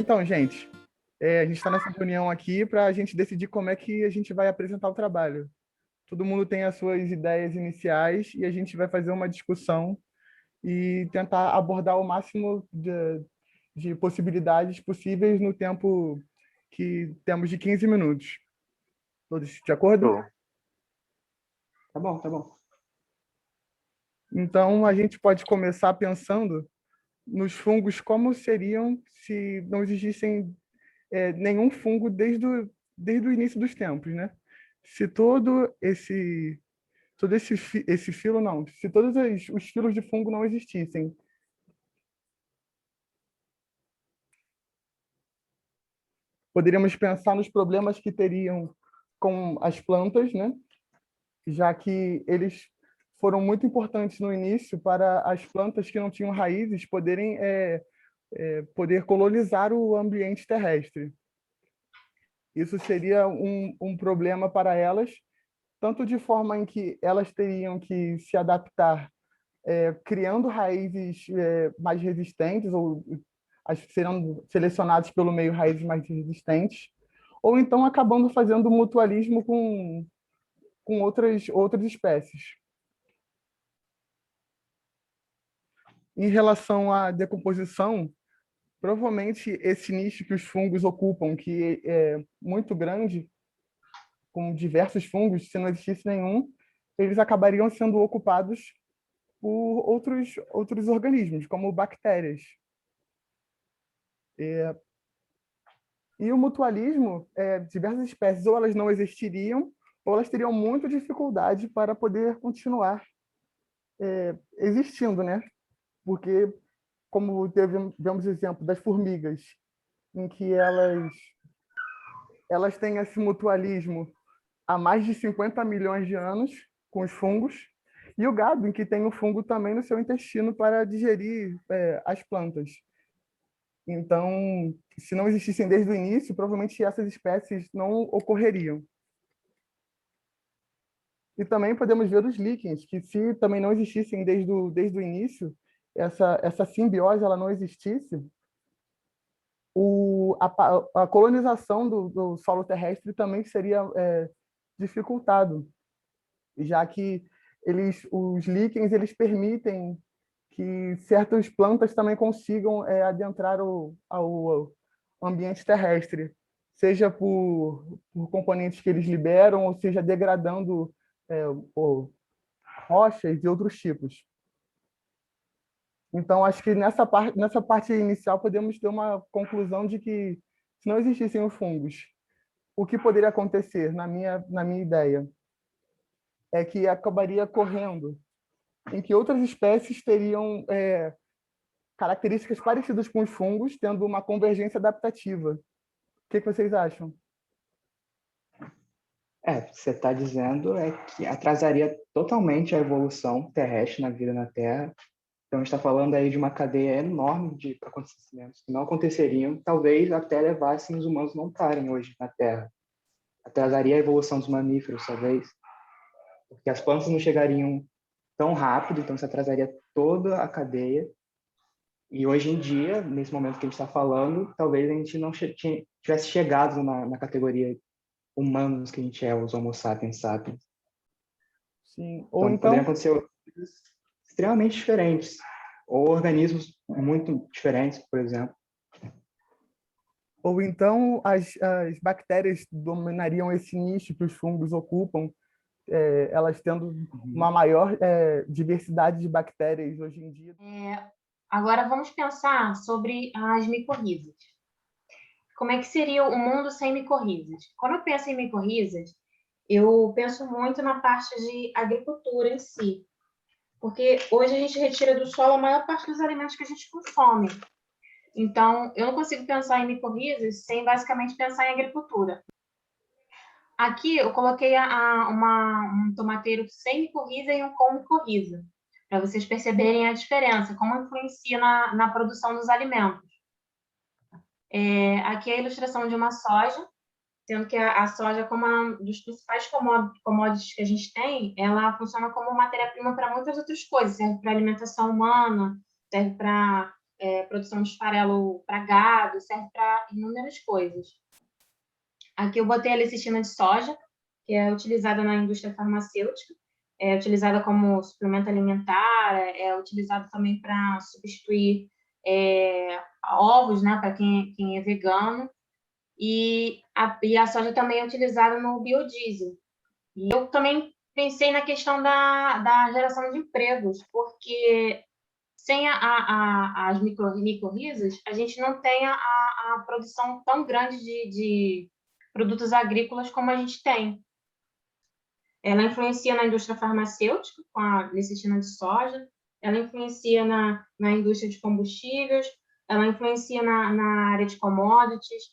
Então, gente, a gente está nessa reunião aqui para a gente decidir como é que a gente vai apresentar o trabalho. Todo mundo tem as suas ideias iniciais e a gente vai fazer uma discussão e tentar abordar o máximo de possibilidades possíveis no tempo que temos de 15 minutos. Todos de acordo? Show. Tá bom, tá bom. Então, a gente pode começar pensando nos fungos como seriam se não existissem nenhum fungo desde o início dos tempos, né? Se esse filo não, se todos os filos de fungo não existissem, poderíamos pensar nos problemas que teriam com as plantas, né? Já que eles foram muito importantes no início para as plantas que não tinham raízes poder colonizar o ambiente terrestre. Isso seria um problema para elas, tanto de forma em que elas teriam que se adaptar, criando raízes mais resistentes, ou serão selecionadas pelo meio raízes mais resistentes, ou então acabando fazendo mutualismo com outras espécies. Em relação à decomposição, provavelmente esse nicho que os fungos ocupam, que é muito grande, com diversos fungos, se não existisse nenhum, eles acabariam sendo ocupados por outros organismos, como bactérias. E o mutualismo, diversas espécies, ou elas não existiriam, ou elas teriam muita dificuldade para poder continuar existindo, né? Porque, como tivemos o exemplo das formigas, em que elas têm esse mutualismo há mais de 50 milhões de anos com os fungos, e o gado, em que tem o fungo também no seu intestino para digerir as plantas. Então, se não existissem desde o início, provavelmente essas espécies não ocorreriam. E também podemos ver os líquens, que se também não existissem desde o início, essa simbiose ela não existisse, a colonização do solo terrestre também seria dificultado, já que os líquens eles permitem que certas plantas também consigam adentrar ao ambiente terrestre, seja por componentes que eles liberam, ou seja, degradando por rochas e outros tipos. Então, acho que nessa parte inicial podemos ter uma conclusão de que, se não existissem os fungos, o que poderia acontecer, na minha ideia, é que acabaria correndo em que outras espécies teriam características parecidas com os fungos, tendo uma convergência adaptativa. O que vocês acham? O que você está dizendo é que atrasaria totalmente a evolução terrestre na vida na Terra. Então, a gente está falando aí de uma cadeia enorme de acontecimentos que não aconteceriam, talvez até levassem os humanos não estarem hoje na Terra. Atrasaria a evolução dos mamíferos, talvez, porque as plantas não chegariam tão rápido, então se atrasaria toda a cadeia. E hoje em dia, nesse momento que a gente está falando, talvez a gente não tivesse chegado na categoria humanos que a gente é, os Homo sapiens sapiens. Sim. Então, poderiam acontecer coisas extremamente diferentes, ou organismos muito diferentes, por exemplo. Ou então as bactérias dominariam esse nicho que os fungos ocupam, elas tendo uma maior diversidade de bactérias hoje em dia. Agora vamos pensar sobre as micorrizas. Como é que seria o mundo sem micorrizas? Quando eu penso em micorrizas, eu penso muito na parte de agricultura em si, porque hoje a gente retira do solo a maior parte dos alimentos que a gente consome. Então, eu não consigo pensar em micorrizas sem basicamente pensar em agricultura. Aqui eu coloquei um tomateiro sem micorriza e um com micorriza, para vocês perceberem a diferença, como influencia na produção dos alimentos. Aqui é a ilustração de uma soja, sendo que a soja, como uma dos principais commodities que a gente tem, ela funciona como matéria-prima para muitas outras coisas, serve para alimentação humana, serve para produção de farelo para gado, serve para inúmeras coisas. Aqui eu botei a lecitina de soja, que é utilizada na indústria farmacêutica, é utilizada como suplemento alimentar, é utilizado também para substituir ovos, né, para quem é vegano, e a soja também é utilizada no biodiesel. E eu também pensei na questão da geração de empregos, porque sem as micorrizas, a gente não tem a produção tão grande de produtos agrícolas como a gente tem. Ela influencia na indústria farmacêutica, com a lecitina de soja, ela influencia na indústria de combustíveis, ela influencia na área de commodities,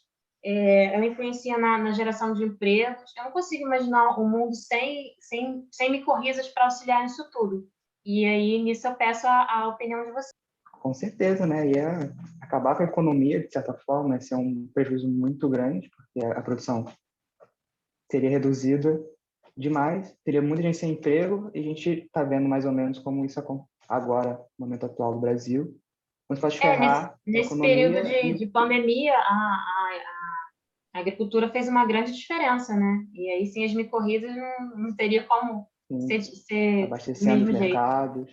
ela influencia na geração de empregos. Eu não consigo imaginar um mundo sem micorrizas para auxiliar nisso tudo. E aí, nisso, eu peço a opinião de vocês. Com certeza, né? Ia acabar com a economia, de certa forma, ia ser um prejuízo muito grande, porque a produção seria reduzida demais, teria muita gente sem emprego, e a gente está vendo mais ou menos como isso agora, no momento atual do Brasil, como pode ferrar a nesse economia. período de pandemia, a agricultura fez uma grande diferença, né? E aí, sem as micorrizas, não teria como ser abastecendo os mesmo jeito. mercados.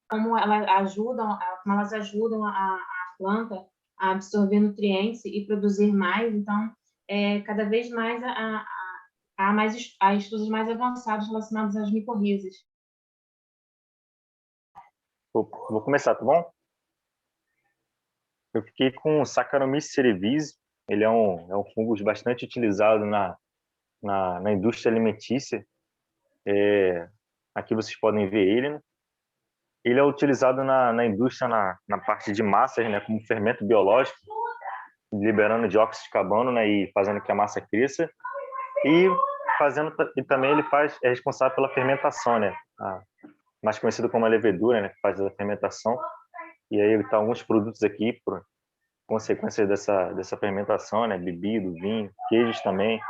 Como elas ajudam a planta a absorver nutrientes e produzir mais. Então, cada vez mais há estudos mais avançados relacionados às micorrizas. Vou começar, tá bom? Eu fiquei com o Saccharomyces cerevisiae. Ele é um fungo bastante utilizado na indústria alimentícia. Aqui vocês podem ver ele, né? Ele é utilizado na indústria, na parte de massas, né, como fermento biológico, liberando dióxido de carbono, né, e fazendo que a massa cresça. E também ele é responsável pela fermentação, né, mais conhecido como a levedura, né, que faz a fermentação. E aí tá alguns produtos aqui por consequência dessa fermentação, né, bebido, vinho, queijos também.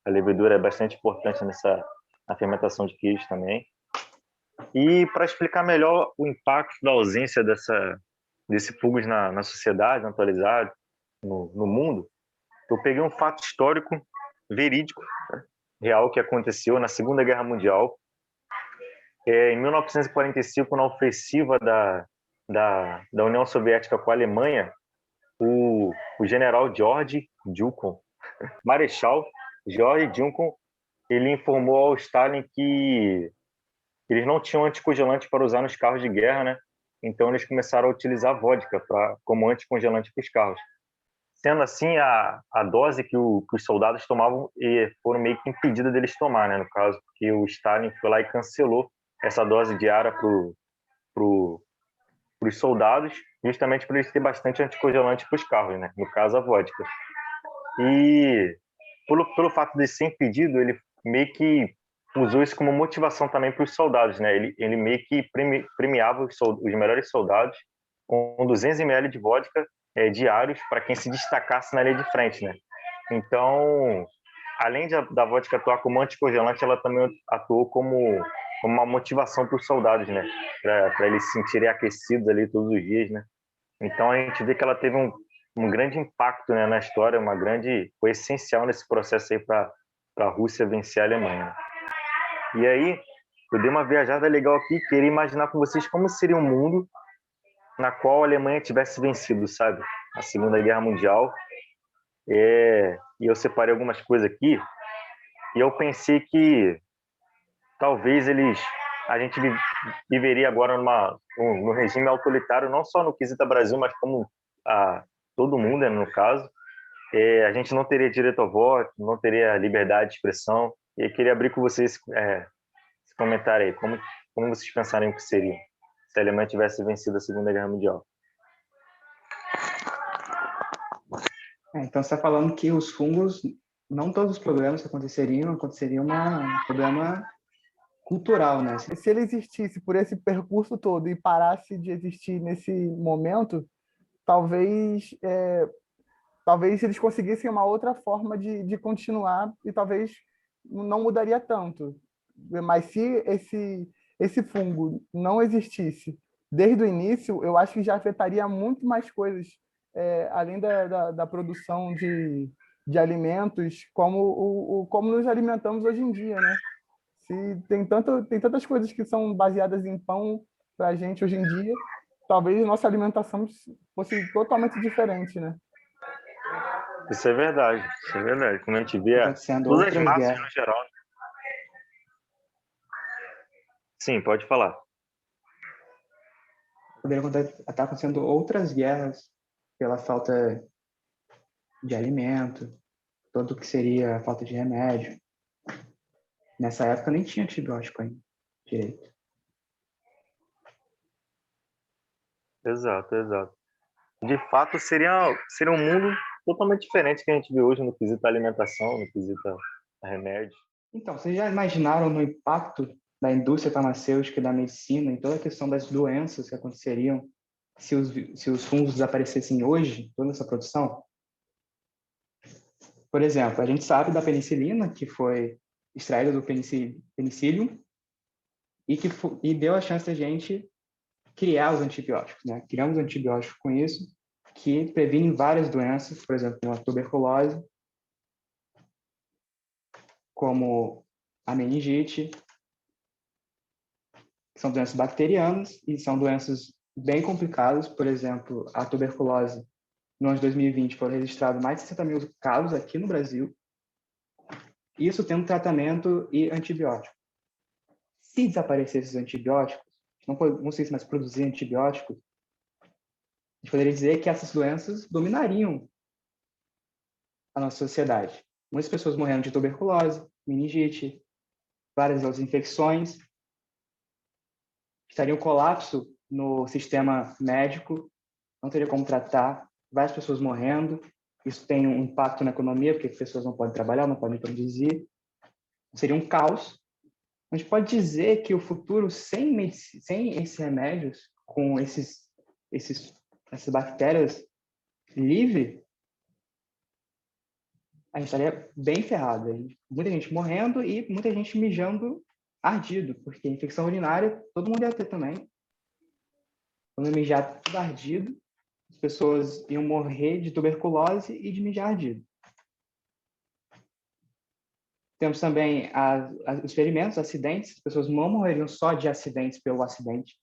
A levedura é bastante importante na fermentação de queijos também. E para explicar melhor o impacto da ausência desse fungo na sociedade atualizada, no mundo, eu peguei um fato histórico, verídico, real, que aconteceu na Segunda Guerra Mundial. Em 1945, na ofensiva da União Soviética com a Alemanha, o general George Zhukov, Marechal George Zhukov, ele informou ao Stalin que eles não tinham anticongelante para usar nos carros de guerra, né? Então eles começaram a utilizar vodka como anticongelante para os carros. Sendo assim, a dose que os soldados tomavam foram meio que impedidas deles tomar, né? No caso, porque o Stalin foi lá e cancelou essa dose diária para os soldados, justamente por eles ter bastante anticongelante para os carros, né? No caso, a vodka. E pelo fato de ser impedido, ele meio que usou isso como motivação também para os soldados, né? Ele meio que premiava os melhores soldados com 200 ml de vodka diários para quem se destacasse na linha de frente, né? Então, além da vodka atuar como anticongelante, ela também atuou como uma motivação para os soldados, né? Para eles se sentirem aquecidos ali todos os dias, né? Então a gente vê que ela teve um grande impacto, né, na história, foi essencial nesse processo aí para a Rússia vencer a Alemanha. E aí, eu dei uma viajada legal aqui, queria imaginar com vocês como seria um mundo na qual a Alemanha tivesse vencido, sabe? A Segunda Guerra Mundial. E eu separei algumas coisas aqui, e eu pensei que talvez a gente viveria agora no regime autoritário, não só no quesito Brasil, mas como todo mundo, né, no caso. A gente não teria direito ao voto, não teria liberdade de expressão. E eu queria abrir com vocês esse comentário aí. Como vocês pensariam que seria se a Alemanha tivesse vencido a Segunda Guerra Mundial? Então, você está falando que os fungos, não todos os problemas que aconteceria um problema cultural, né? Se ele existisse por esse percurso todo e parasse de existir nesse momento, talvez eles conseguissem uma outra forma de continuar e talvez não mudaria tanto. Mas se esse fungo não existisse desde o início, eu acho que já afetaria muito mais coisas, além da produção de alimentos, como nos alimentamos hoje em dia, né? Se tem tantas coisas que são baseadas em pão para a gente hoje em dia, talvez nossa alimentação fosse totalmente diferente, né? Isso é verdade, isso é verdade. Como a gente vê, Acontecendo todas as outras massas guerras. no geral. Sim, pode falar. Poderiam estar acontecendo outras guerras pela falta de alimento, todo o que seria a falta de remédio. Nessa época nem tinha antibiótico ainda direito. Exato, exato. De fato, seria um mundo totalmente diferente que a gente vê hoje no quesito alimentação, no quesito remédio. Então, vocês já imaginaram no impacto da indústria farmacêutica e da medicina em toda a questão das doenças que aconteceriam se os fungos desaparecessem hoje, toda essa produção? Por exemplo, a gente sabe da penicilina, que foi extraída do penicillium e deu a chance da gente criar os antibióticos, né? Criamos antibióticos com isso, que previnem várias doenças, por exemplo, a tuberculose, como a meningite, que são doenças bacterianas e são doenças bem complicadas. Por exemplo, a tuberculose, no ano de 2020, foram registrados mais de 60 mil casos aqui no Brasil, isso tendo tratamento e antibiótico. Se desaparecessem esses antibióticos, não conseguisse mais produzir antibióticos, a gente poderia dizer que essas doenças dominariam a nossa sociedade. Muitas pessoas morrendo de tuberculose, meningite, várias outras infecções. Estaria um colapso no sistema médico, não teria como tratar, várias pessoas morrendo. Isso tem um impacto na economia, porque as pessoas não podem trabalhar, não podem produzir. Seria um caos. A gente pode dizer que o futuro sem esses remédios, com essas bactérias livre, a gente estaria bem ferrado. Muita gente morrendo e muita gente mijando ardido, porque infecção urinária todo mundo ia ter também. Quando mijar tudo ardido, as pessoas iam morrer de tuberculose e de mijar ardido. Temos também os ferimentos, acidentes. As pessoas não morreriam só de acidentes pelo acidente.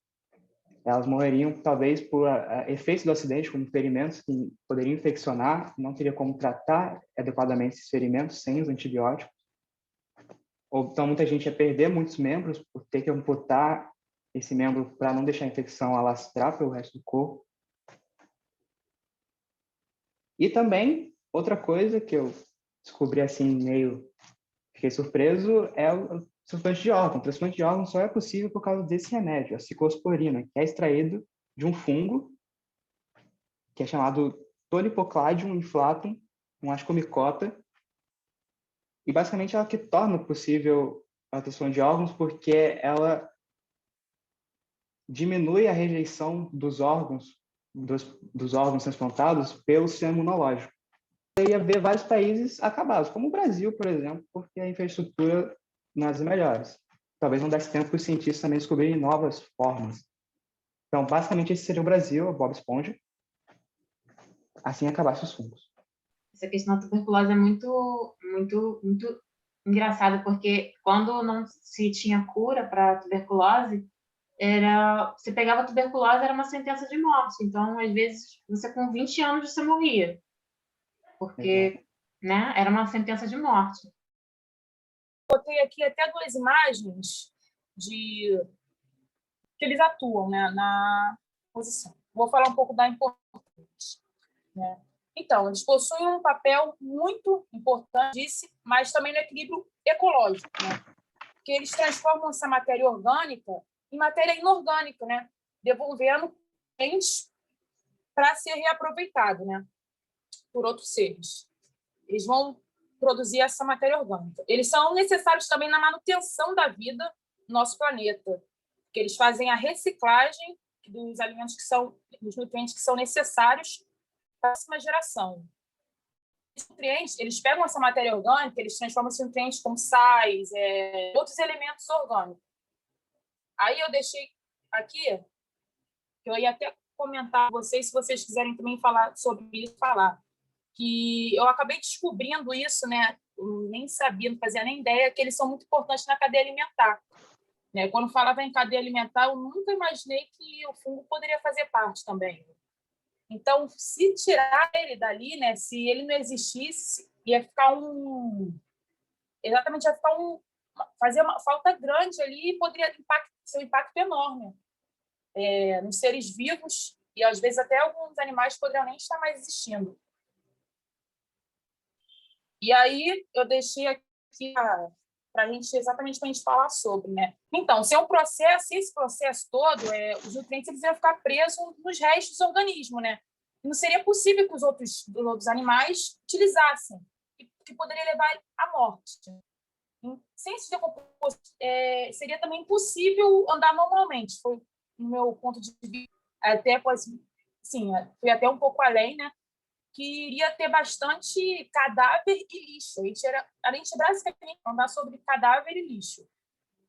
Elas morreriam, talvez, por efeitos do acidente, como ferimentos que poderiam infeccionar, não teria como tratar adequadamente esses ferimentos sem os antibióticos. Ou então, muita gente ia perder muitos membros por ter que amputar esse membro para não deixar a infecção alastrar pelo resto do corpo. E também, outra coisa que eu descobri assim, fiquei surpreso, é o transplante de órgão. O transplante de órgão só é possível por causa desse remédio, a ciclosporina, que é extraído de um fungo, que é chamado Tolipocladium inflatum, um ascomicota, e basicamente ela que torna possível a transplante de órgãos, porque ela diminui a rejeição dos órgãos transplantados pelo sistema imunológico. Eu ia ver vários países acabados, como o Brasil, por exemplo, porque a infraestrutura não é das melhores. Talvez não desse tempo para os cientistas também descobrirem novas formas. Então, basicamente, esse seria o Brasil, a Bob Esponja. Assim acabasse os fungos. Essa questão da tuberculose é muito, muito, muito engraçada, porque quando não se tinha cura para a tuberculose, você pegava a tuberculose, era uma sentença de morte. Então, às vezes, você com 20 anos você morria, porque, né, era uma sentença de morte. Botei aqui até 2 imagens de que eles atuam, né, na posição. Vou falar um pouco da importância, né? Então, eles possuem um papel muito importante, mas também no equilíbrio ecológico, né? Porque eles transformam essa matéria orgânica em matéria inorgânica, né? Devolvendo para ser reaproveitado, né? Por outros seres. Eles vão produzir essa matéria orgânica. Eles são necessários também na manutenção da vida no nosso planeta, porque eles fazem a reciclagem dos alimentos dos nutrientes que são necessários para a próxima geração. Esses nutrientes, eles pegam essa matéria orgânica, eles transformam esses nutrientes como sais, outros elementos orgânicos. Aí eu deixei aqui que eu ia até comentar com vocês, se vocês quiserem também falar sobre isso, falar. Que eu acabei descobrindo isso, né? Eu nem sabia, não fazia nem ideia que eles são muito importantes na cadeia alimentar. Né? Quando falava em cadeia alimentar, eu nunca imaginei que o fungo poderia fazer parte também. Então, se tirar ele dali, né? Se ele não existisse, ia ficar exatamente, ia ficar fazer uma falta grande ali e poderia ser um impacto enorme nos seres vivos e, às vezes, até alguns animais poderiam nem estar mais existindo. E aí, eu deixei aqui para a gente, exatamente para a gente falar sobre, né? Então, se é um processo, esse processo todo, os nutrientes eles iam ficar presos nos restos do organismo, né? E não seria possível que os outros animais utilizassem, que poderia levar à morte. Sem esse decomposto, seria também impossível andar normalmente. Foi no meu ponto de vista, até sim, fui até um pouco além, né? Que iria ter bastante cadáver e lixo. A gente basicamente andar sobre cadáver e lixo.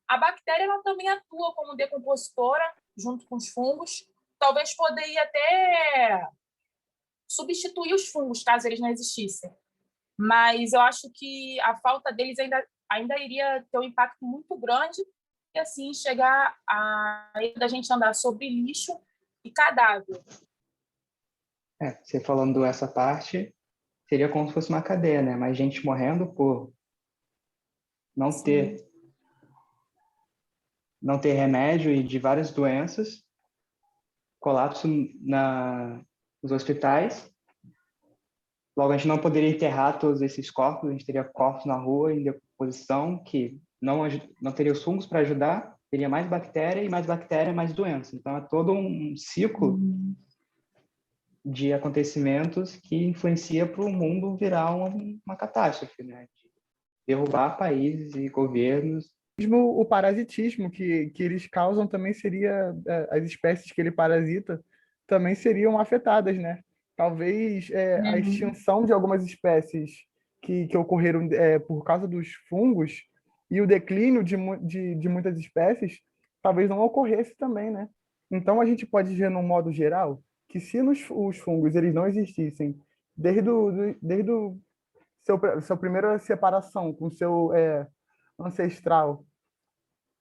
A bactéria ela também atua como decompositora, junto com os fungos. Talvez poderia até substituir os fungos, caso eles não existissem. Mas eu acho que a falta deles ainda iria ter um impacto muito grande e, assim, chegar a da gente andar sobre lixo e cadáver. Você falando essa parte, seria como se fosse uma cadeia, né? Mais gente morrendo por não ter remédio e de várias doenças, colapso nos hospitais. Logo, a gente não poderia enterrar todos esses corpos, a gente teria corpos na rua em decomposição que não teria os fungos para ajudar, teria mais bactéria, mais doença. Então, é todo um ciclo de acontecimentos que influencia para o mundo virar uma catástrofe, né? De derrubar países e governos. Mesmo o parasitismo que eles causam também seria, as espécies que ele parasita também seriam afetadas, né? Talvez a extinção de algumas espécies que ocorreram por causa dos fungos e o declínio de muitas espécies talvez não ocorresse também, né? Então a gente pode dizer, num modo geral, que se os fungos eles não existissem desde o sua primeira separação com seu ancestral,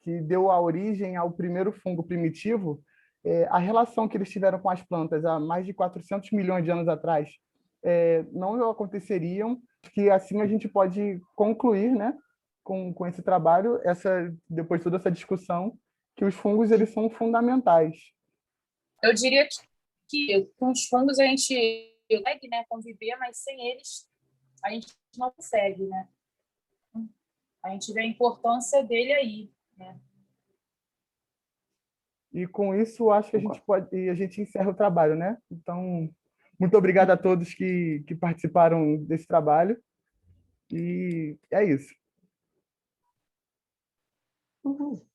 que deu a origem ao primeiro fungo primitivo, a relação que eles tiveram com as plantas há mais de 400 milhões de anos atrás não aconteceriam, que assim a gente pode concluir, né, com esse trabalho, depois de toda essa discussão, que os fungos eles são fundamentais. Eu diria que com os fungos a gente consegue, né, conviver, mas sem eles a gente não consegue, né? A gente vê a importância dele aí, né? E com isso, acho que a gente encerra o trabalho, né? Então, muito obrigado a todos que participaram desse trabalho. E é isso. Uhum.